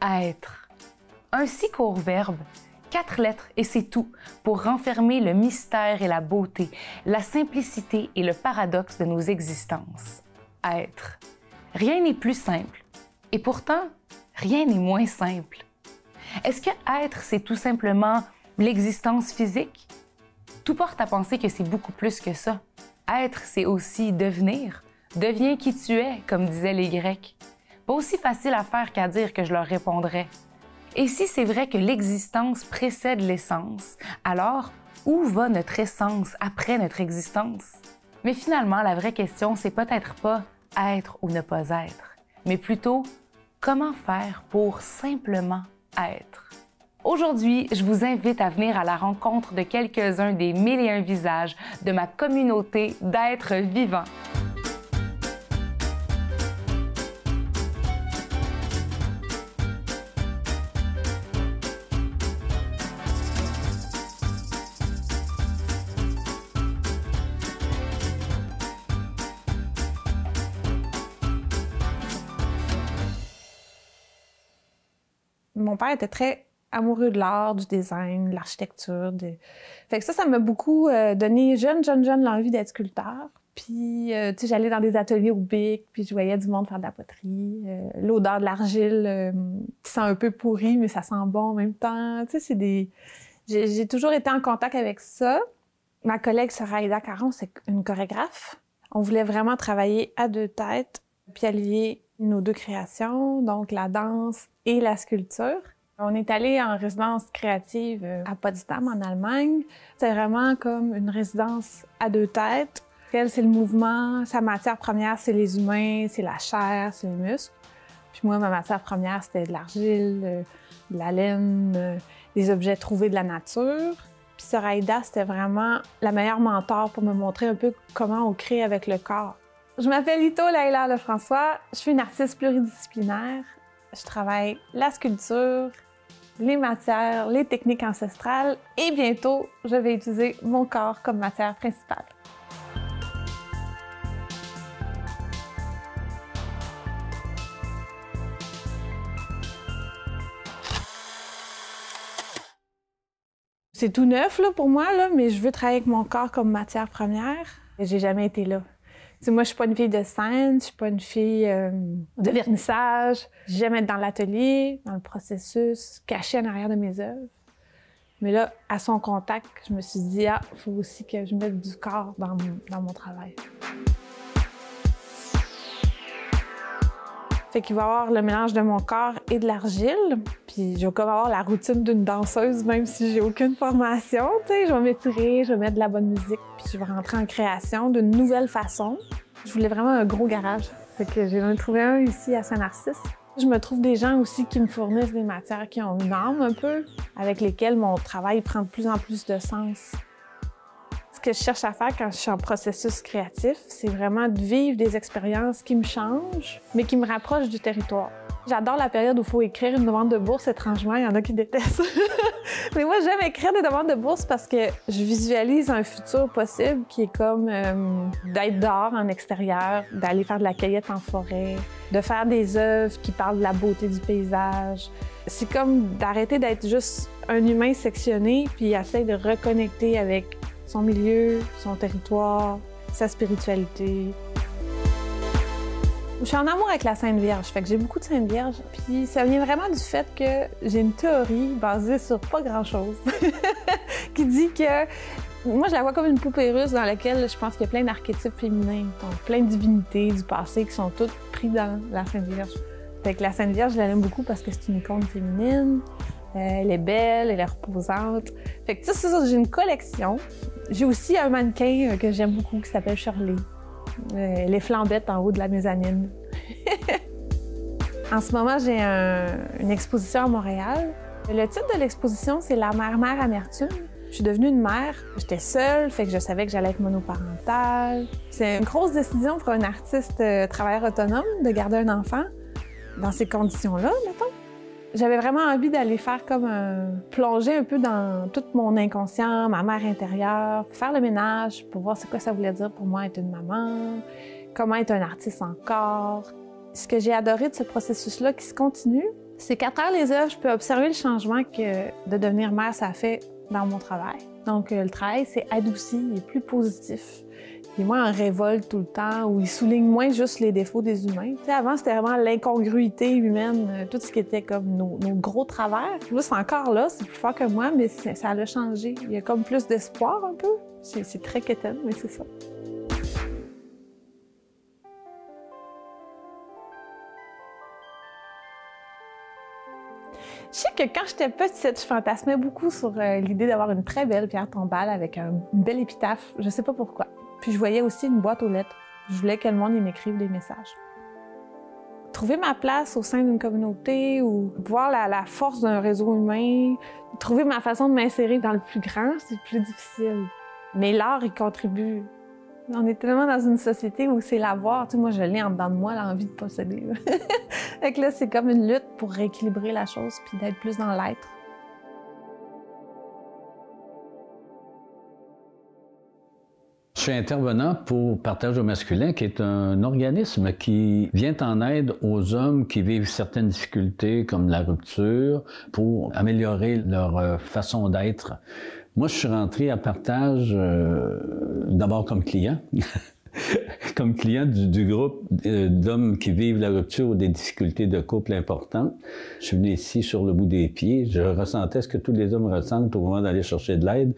Être. Un si court verbe, 4 lettres et c'est tout pour renfermer le mystère et la beauté, la simplicité et le paradoxe de nos existences. Être. Rien n'est plus simple. Et pourtant, rien n'est moins simple. Est-ce que être, c'est tout simplement l'existence physique? Tout porte à penser que c'est beaucoup plus que ça. Être, c'est aussi devenir. Deviens qui tu es, comme disaient les Grecs. Pas aussi facile à faire qu'à dire que je leur répondrais. Et si c'est vrai que l'existence précède l'essence, alors où va notre essence après notre existence? Mais finalement, la vraie question, c'est peut-être pas être ou ne pas être, mais plutôt comment faire pour simplement être. Aujourd'hui, je vous invite à venir à la rencontre de quelques-uns des 1001 visages de ma communauté d'êtres vivants. Mon père était très amoureux de l'art, du design, de l'architecture. Fait que ça m'a beaucoup donné jeune, l'envie d'être sculpteur. Puis, tu sais, j'allais dans des ateliers au BIC, puis je voyais du monde faire de la poterie. L'odeur de l'argile qui sent un peu pourri, mais ça sent bon en même temps. Tu sais, j'ai toujours été en contact avec ça. Ma collègue Soraïda Caron, c'est une chorégraphe. On voulait vraiment travailler à deux têtes, puis allier nos deux créations, donc la danse et la sculpture. On est allé en résidence créative à Potsdam, en Allemagne. C'est vraiment comme une résidence à deux têtes. Elle, c'est le mouvement. Sa matière première, c'est les humains, c'est la chair, c'est les muscles. Puis moi, ma matière première, c'était de l'argile, de la laine, des objets trouvés de la nature. Puis Soraïda, c'était vraiment la meilleure mentor pour me montrer un peu comment on crée avec le corps. Je m'appelle Ito Laila Lefrançois. Je suis une artiste pluridisciplinaire. Je travaille la sculpture, les matières, les techniques ancestrales et bientôt, je vais utiliser mon corps comme matière principale. C'est tout neuf là, pour moi, là, mais je veux travailler avec mon corps comme matière première. J'ai jamais été là. T'sais, moi, je suis pas une fille de scène, je suis pas une fille de vernissage. J'aime être dans l'atelier, dans le processus, cachée en arrière de mes œuvres. Mais là, à son contact, je me suis dit, ah, il faut aussi que je mette du corps dans mon travail. Fait qu'il va y avoir le mélange de mon corps et de l'argile. Puis je vais comme avoir la routine d'une danseuse, même si j'ai aucune formation. T'sais, je vais m'étirer, je vais mettre de la bonne musique, puis je vais rentrer en création d'une nouvelle façon. Je voulais vraiment un gros garage. Fait que j'ai trouvé un ici à Saint-Narcisse. Je me trouve des gens aussi qui me fournissent des matières qui ont une âme un peu, avec lesquelles mon travail prend de plus en plus de sens. Ce que je cherche à faire quand je suis en processus créatif, c'est vraiment de vivre des expériences qui me changent, mais qui me rapprochent du territoire. J'adore la période où il faut écrire une demande de bourse. Étrangement, il y en a qui détestent. Mais moi, j'aime écrire des demandes de bourse parce que je visualise un futur possible qui est comme d'être dehors en extérieur, d'aller faire de la cueillette en forêt, de faire des œuvres qui parlent de la beauté du paysage. C'est comme d'arrêter d'être juste un humain sectionné puis essayer de reconnecter avec son milieu, son territoire, sa spiritualité. Je suis en amour avec la Sainte Vierge, fait que j'ai beaucoup de Sainte Vierge. Puis ça vient vraiment du fait que j'ai une théorie basée sur pas grand-chose qui dit que moi, je la vois comme une poupée russe dans laquelle je pense qu'il y a plein d'archétypes féminins, donc plein de divinités du passé qui sont toutes prises dans la Sainte Vierge. Fait que la Sainte Vierge, je l'aime beaucoup parce que c'est une icône féminine. Elle est belle, elle est reposante. Fait que ça, c'est ça, j'ai une collection. J'ai aussi un mannequin que j'aime beaucoup qui s'appelle Shirley. Elle est flambette en haut de la mezzanine. En ce moment, j'ai une exposition à Montréal. Le titre de l'exposition, c'est La mère amertume. Je suis devenue une mère. J'étais seule, fait que je savais que j'allais être monoparentale. C'est une grosse décision pour un artiste travailleur autonome de garder un enfant dans ces conditions-là, mettons. J'avais vraiment envie d'aller faire comme plonger un peu dans tout mon inconscient, ma mère intérieure, faire le ménage pour voir c'est quoi ça voulait dire pour moi être une maman, comment être un artiste encore. Ce que j'ai adoré de ce processus-là qui se continue, C'est qu'à travers les œuvres, je peux observer le changement que de devenir mère, ça fait dans mon travail. Donc, le travail s'est adouci, il est plus positif. Il est moins en révolte tout le temps, où il souligne moins juste les défauts des humains. Tu sais, avant, c'était vraiment l'incongruité humaine, tout ce qui était comme nos gros travers. Puis là, c'est encore là, c'est plus fort que moi, mais ça a changé. Il y a comme plus d'espoir un peu. C'est très quétaine, mais c'est ça. Je sais que quand j'étais petite, je fantasmais beaucoup sur l'idée d'avoir une très belle pierre tombale avec une belle épitaphe. Je sais pas pourquoi. Puis je voyais aussi une boîte aux lettres. Je voulais que le monde y m'écrive des messages. Trouver ma place au sein d'une communauté ou voir la force d'un réseau humain, trouver ma façon de m'insérer dans le plus grand, c'est plus difficile. Mais l'art, il contribue. On est tellement dans une société où c'est l'avoir. Tu sais, moi, je l'ai en dedans de moi, l'envie de posséder. Fait que là, c'est comme une lutte pour rééquilibrer la chose puis d'être plus dans l'être. Je suis intervenant pour Partage au masculin, qui est un organisme qui vient en aide aux hommes qui vivent certaines difficultés, comme la rupture, pour améliorer leur façon d'être. Moi, je suis rentré à Partage d'abord comme client, comme client du groupe d'hommes qui vivent la rupture ou des difficultés de couple importantes. Je suis venu ici sur le bout des pieds. Je ressentais ce que tous les hommes ressentent au moment d'aller chercher de l'aide.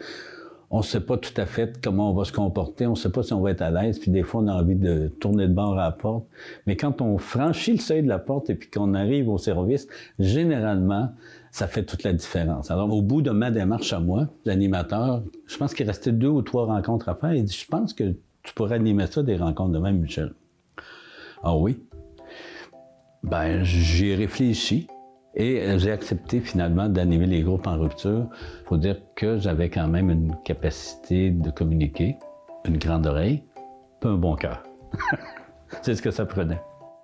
On ne sait pas tout à fait comment on va se comporter, on ne sait pas si on va être à l'aise, puis des fois on a envie de tourner de bord à la porte. Mais quand on franchit le seuil de la porte et puis qu'on arrive au service, généralement, ça fait toute la différence. Alors, au bout de ma démarche à moi, l'animateur, je pense qu'il restait 2 ou 3 rencontres à faire. Il dit, je pense que tu pourrais animer ça, des rencontres de même, Michel. Ah oui? Ben, j'y ai réfléchi. Et j'ai accepté finalement d'animer les groupes en rupture. Il faut dire que j'avais quand même une capacité de communiquer, une grande oreille, puis un bon cœur. C'est ce que ça prenait.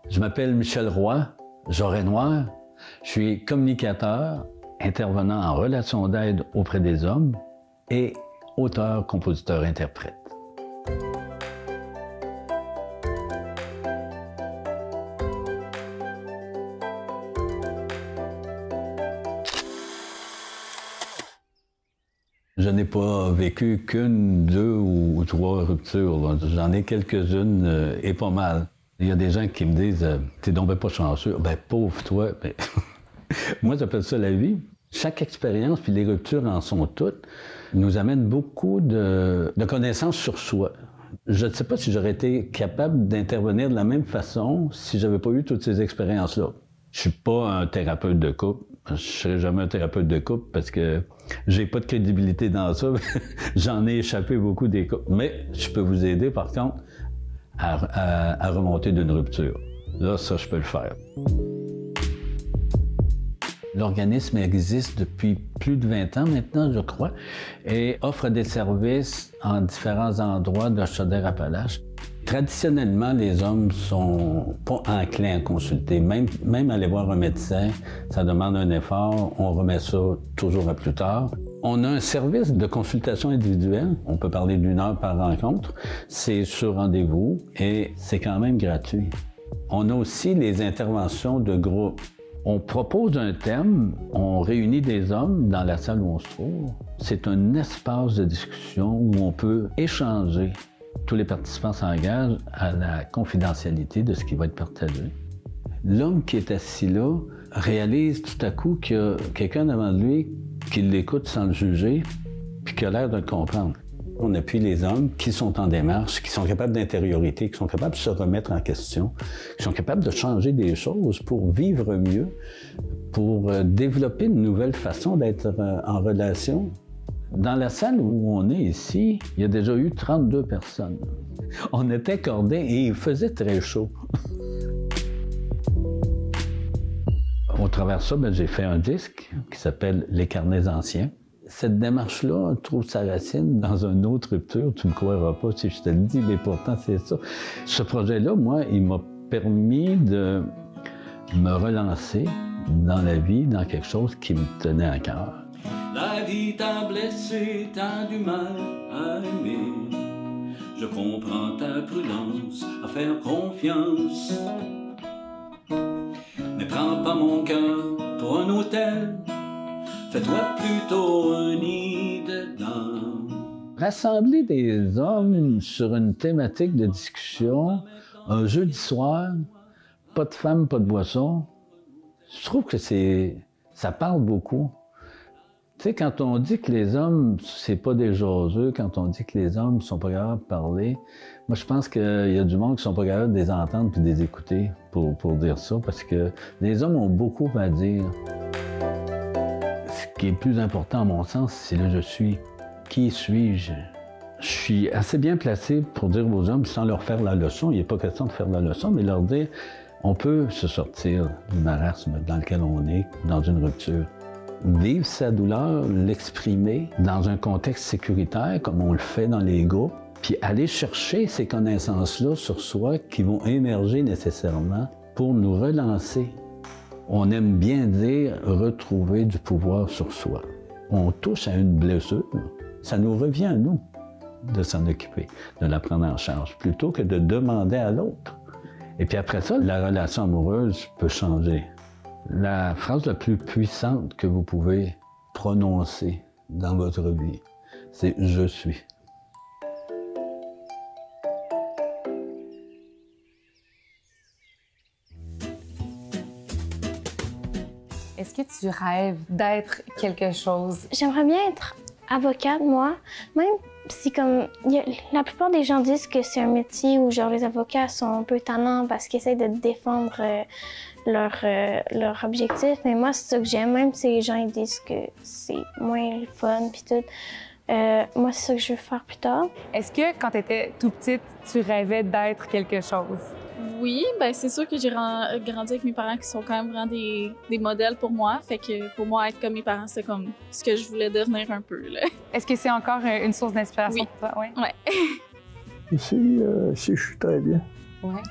Je m'appelle Michel Roy, Joret Noir. Je suis communicateur, intervenant en relation d'aide auprès des hommes et auteur, compositeur, interprète. Je n'ai pas vécu qu'une, 2 ou 3 ruptures. J'en ai quelques-unes et pas mal. Il y a des gens qui me disent « T'es donc pas chanceux. » Ben, pauvre toi. Ben, moi, j'appelle ça la vie. Chaque expérience, puis les ruptures en sont toutes, nous amènent beaucoup de connaissances sur soi. Je ne sais pas si j'aurais été capable d'intervenir de la même façon si j'avais pas eu toutes ces expériences-là. Je suis pas un thérapeute de couple. Je serai jamais un thérapeute de couple parce que j'ai pas de crédibilité dans ça. J'en ai échappé beaucoup des couples. Mais je peux vous aider, par contre, à remonter d'une rupture. Là, ça, je peux le faire. L'organisme existe depuis plus de 20 ans maintenant, je crois, et offre des services en différents endroits de Chaudière-Appalaches. Traditionnellement, les hommes sont pas enclins à consulter. Même aller voir un médecin, ça demande un effort. On remet ça toujours à plus tard. On a un service de consultation individuelle. On peut parler d'1 heure par rencontre. C'est sur rendez-vous et c'est quand même gratuit. On a aussi les interventions de groupe. On propose un thème, on réunit des hommes dans la salle où on se trouve. C'est un espace de discussion où on peut échanger. Tous les participants s'engagent à la confidentialité de ce qui va être partagé. L'homme qui est assis là réalise tout à coup qu'il y a quelqu'un devant lui qui l'écoute sans le juger, puis qui a l'air de le comprendre. On appuie les hommes qui sont en démarche, qui sont capables d'intériorité, qui sont capables de se remettre en question, qui sont capables de changer des choses pour vivre mieux, pour développer une nouvelle façon d'être en relation. Dans la salle où on est ici, il y a déjà eu 32 personnes. On était cordés et il faisait très chaud. Au travers de ça, j'ai fait un disque qui s'appelle « Les carnets anciens ». Cette démarche-là trouve sa racine dans une autre rupture. Tu ne me croiras pas si je te le dis, mais pourtant c'est ça. Ce projet-là, moi, il m'a permis de me relancer dans la vie, dans quelque chose qui me tenait à cœur. La vie t'a blessé, t'as du mal à aimer. Je comprends ta prudence à faire confiance. Mais prends pas mon cœur pour un hôtel, fais-toi plutôt un nid dedans. Rassembler des hommes sur une thématique de discussion, un jeudi soir, pas de femmes, pas de boissons, je trouve que ça parle beaucoup. Tu sais, quand on dit que les hommes, c'est pas des jaseux, quand on dit que les hommes sont pas capables de parler, moi je pense qu'il y a du monde qui sont pas capables de les entendre puis de les écouter pour dire ça, parce que les hommes ont beaucoup à dire. Ce qui est le plus important à mon sens, c'est le « je suis ». Qui suis-je? Je suis assez bien placé pour dire aux hommes, sans leur faire la leçon, il n'est pas question de faire la leçon, mais leur dire, on peut se sortir du marasme dans lequel on est, dans une rupture. Vivre sa douleur, l'exprimer dans un contexte sécuritaire, comme on le fait dans les groupes, puis aller chercher ces connaissances-là sur soi qui vont émerger nécessairement pour nous relancer. On aime bien dire retrouver du pouvoir sur soi. On touche à une blessure, ça nous revient à nous de s'en occuper, de la prendre en charge, plutôt que de demander à l'autre. Et puis après ça, la relation amoureuse peut changer. La phrase la plus puissante que vous pouvez prononcer dans votre vie, c'est « je suis ». Est-ce que tu rêves d'être quelque chose? J'aimerais bien être avocate, moi. Même si, comme, la plupart des gens disent que c'est un métier où, genre, les avocats sont un peu tannants parce qu'ils essaient de défendre leur objectif. Mais moi, c'est ça que j'aime. Même si les gens ils disent que c'est moins le fun puis tout, moi, c'est ça que je veux faire plus tard. Est-ce que, quand tu étais tout petite, tu rêvais d'être quelque chose? Oui, ben c'est sûr que j'ai grandi avec mes parents qui sont quand même vraiment des modèles pour moi. Fait que pour moi, être comme mes parents, c'est comme ce que je voulais devenir un peu, là. Est-ce que c'est encore une source d'inspiration pour toi? Ouais. Ici, je suis très bien. Ouais.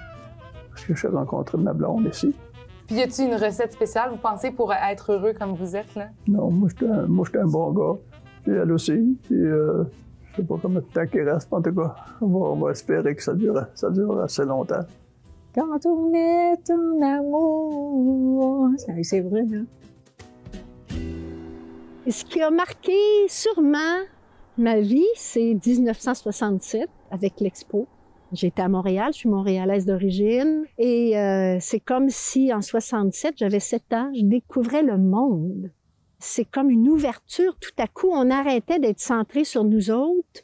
Parce que j'ai rencontré ma blonde ici. Puis y a-t-il une recette spéciale, vous pensez, pour être heureux comme vous êtes, là? Non, moi, j'étais un bon gars. Puis elle aussi. Puis je sais pas combien de temps qu'il reste, en tout cas. On va espérer que ça dure assez longtemps. Quand on est en amour. C'est vrai, hein? Ce qui a marqué sûrement ma vie, c'est 1967 avec l'Expo. J'étais à Montréal, je suis montréalaise d'origine. Et c'est comme si en 67, j'avais 7 ans, je découvrais le monde. C'est comme une ouverture. Tout à coup, on arrêtait d'être centré sur nous autres.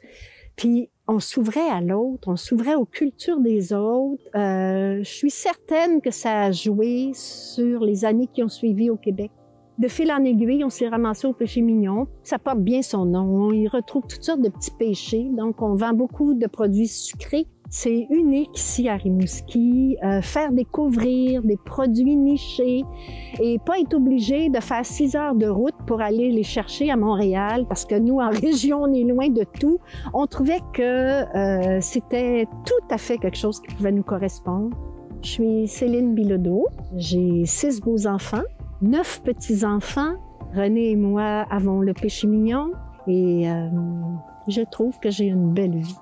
Puis on s'ouvrait à l'autre, on s'ouvrait aux cultures des autres. Je suis certaine que ça a joué sur les années qui ont suivi au Québec. De fil en aiguille, on s'est ramassé au Péché Mignon. Ça porte bien son nom. On y retrouve toutes sortes de petits péchés. Donc, on vend beaucoup de produits sucrés. C'est unique ici à Rimouski, faire découvrir des produits nichés et pas être obligé de faire 6 heures de route pour aller les chercher à Montréal parce que nous, en région, on est loin de tout. On trouvait que c'était tout à fait quelque chose qui pouvait nous correspondre. Je suis Céline Bilodeau. J'ai 6 beaux enfants, 9 petits-enfants. René et moi avons le péché mignon et je trouve que j'ai une belle vie.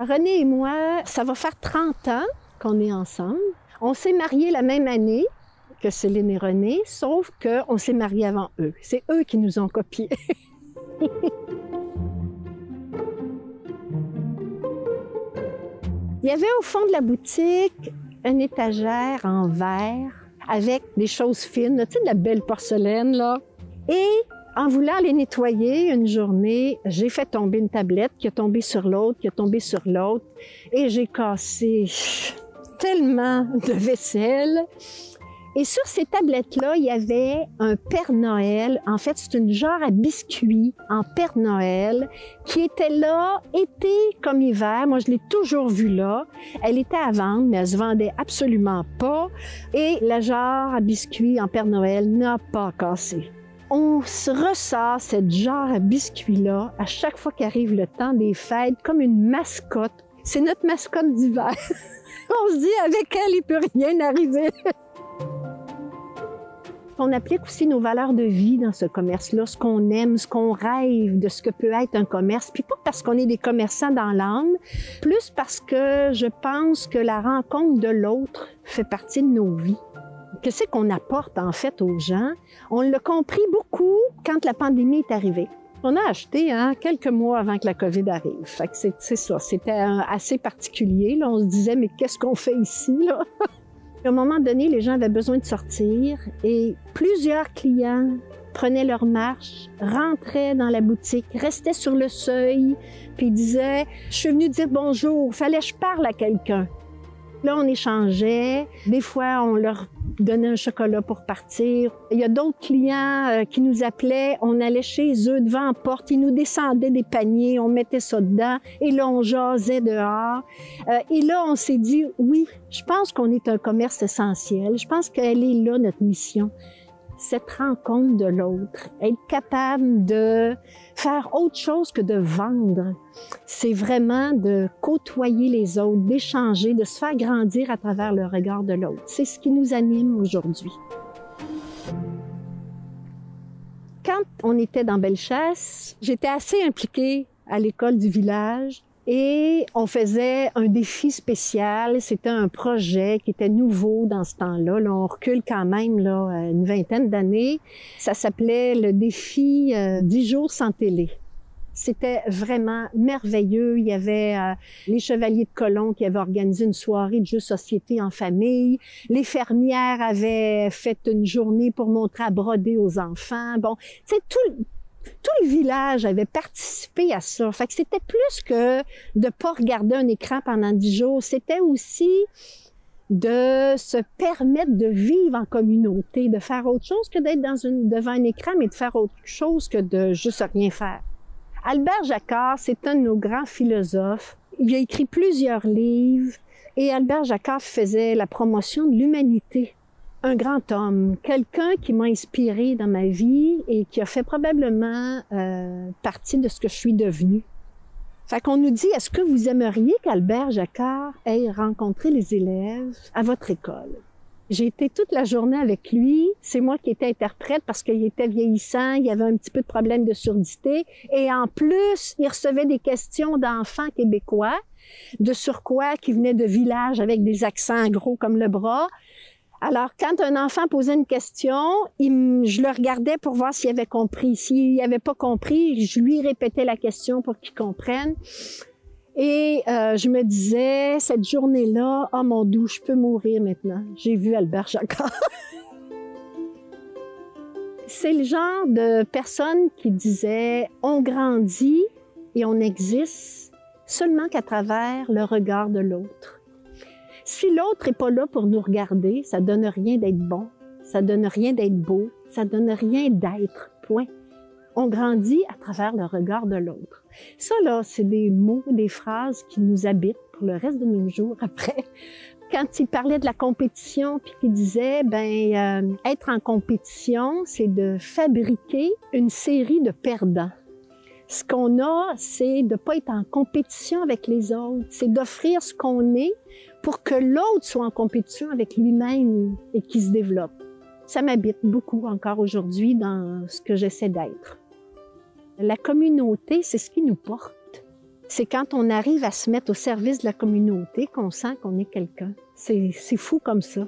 René et moi, ça va faire 30 ans qu'on est ensemble. On s'est mariés la même année que Céline et René, sauf qu'on s'est mariés avant eux. C'est eux qui nous ont copiés. Il y avait au fond de la boutique une étagère en verre avec des choses fines, tu sais, de la belle porcelaine, là. Et en voulant les nettoyer une journée, j'ai fait tomber une tablette qui a tombé sur l'autre, qui a tombé sur l'autre, et j'ai cassé tellement de vaisselle. Et sur ces tablettes-là, il y avait un Père Noël. En fait, c'est une jarre à biscuits en Père Noël qui était là, été comme hiver. Moi, je l'ai toujours vue là. Elle était à vendre, mais elle se vendait absolument pas. Et la jarre à biscuits en Père Noël n'a pas cassé. On se ressort cette jarre à biscuits-là à chaque fois qu'arrive le temps des fêtes comme une mascotte. C'est notre mascotte d'hiver. On se dit, avec elle, il peut rien arriver. qu'on applique aussi nos valeurs de vie dans ce commerce-là, ce qu'on aime, ce qu'on rêve de ce que peut être un commerce. Puis pas parce qu'on est des commerçants dans l'âme, plus parce que je pense que la rencontre de l'autre fait partie de nos vies. Qu'est-ce qu'on apporte en fait aux gens? On l'a compris beaucoup quand la pandémie est arrivée. On a acheté quelques mois avant que la COVID arrive. Fait que c'est ça, c'était assez particulier. Là. On se disait, mais qu'est-ce qu'on fait ici, là? À un moment donné, les gens avaient besoin de sortir et plusieurs clients prenaient leur marche, rentraient dans la boutique, restaient sur le seuil, puis disaient « Je suis venu dire bonjour, fallait que je parle à quelqu'un. » Là, on échangeait. Des fois, on leur donnait un chocolat pour partir. Il y a d'autres clients qui nous appelaient. On allait chez eux devant la porte. Ils nous descendaient des paniers. On mettait ça dedans. Et là, on jasait dehors. Et là, on s'est dit, oui, je pense qu'on est un commerce essentiel. Je pense qu'elle est là, notre mission. Cette rencontre de l'autre, être capable de faire autre chose que de vendre, c'est vraiment de côtoyer les autres, d'échanger, de se faire grandir à travers le regard de l'autre. C'est ce qui nous anime aujourd'hui. Quand on était dans Bellechasse, j'étais assez impliquée à l'école du village. Et on faisait un défi spécial. C'était un projet qui était nouveau dans ce temps-là. Là, on recule quand même là, une vingtaine d'années. Ça s'appelait le défi 10 jours sans télé. C'était vraiment merveilleux. Il y avait les Chevaliers de Colomb qui avaient organisé une soirée de jeux de société en famille. Les fermières avaient fait une journée pour montrer à broder aux enfants. Bon, tu sais, tout le village avait participé à ça. Fait que c'était plus que de pas regarder un écran pendant 10 jours. C'était aussi de se permettre de vivre en communauté, de faire autre chose que d'être devant un écran, mais de faire autre chose que de juste rien faire. Albert Jacquard, c'est un de nos grands philosophes. Il a écrit plusieurs livres et Albert Jacquard faisait la promotion de l'humanité. Un grand homme, quelqu'un qui m'a inspiré dans ma vie et qui a fait probablement partie de ce que je suis devenue. Fait qu'on nous dit, est-ce que vous aimeriez qu'Albert Jacquard ait rencontré les élèves à votre école? J'ai été toute la journée avec lui. C'est moi qui étais interprète parce qu'il était vieillissant, il y avait un petit peu de problème de surdité. Et en plus, il recevait des questions d'enfants québécois, de surcroît qui venaient de villages avec des accents gros comme le bras. Alors, quand un enfant posait une question, je le regardais pour voir s'il avait compris. S'il n'avait pas compris, je lui répétais la question pour qu'il comprenne. Et je me disais, cette journée-là, oh mon Dieu, je peux mourir maintenant. J'ai vu Albert Jacquard. C'est le genre de personne qui disait, on grandit et on existe seulement qu'à travers le regard de l'autre. Si l'autre n'est pas là pour nous regarder, ça donne rien d'être bon, ça donne rien d'être beau, ça donne rien d'être, point. On grandit à travers le regard de l'autre. Ça, là, c'est des mots, des phrases qui nous habitent pour le reste de nos jours après. Quand il parlait de la compétition, puis qu'il disait, être en compétition, c'est de fabriquer une série de perdants. Ce qu'on a, c'est de ne pas être en compétition avec les autres, c'est d'offrir ce qu'on est pour que l'autre soit en compétition avec lui-même et qu'il se développe. Ça m'habite beaucoup encore aujourd'hui dans ce que j'essaie d'être. La communauté, c'est ce qui nous porte. C'est quand on arrive à se mettre au service de la communauté qu'on sent qu'on est quelqu'un. C'est fou comme ça.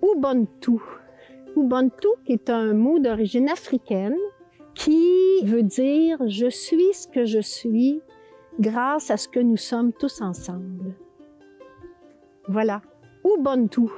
Ubuntu. Ubuntu, qui est un mot d'origine africaine, qui veut dire « je suis ce que je suis grâce à ce que nous sommes tous ensemble ». Voilà, Ubuntu.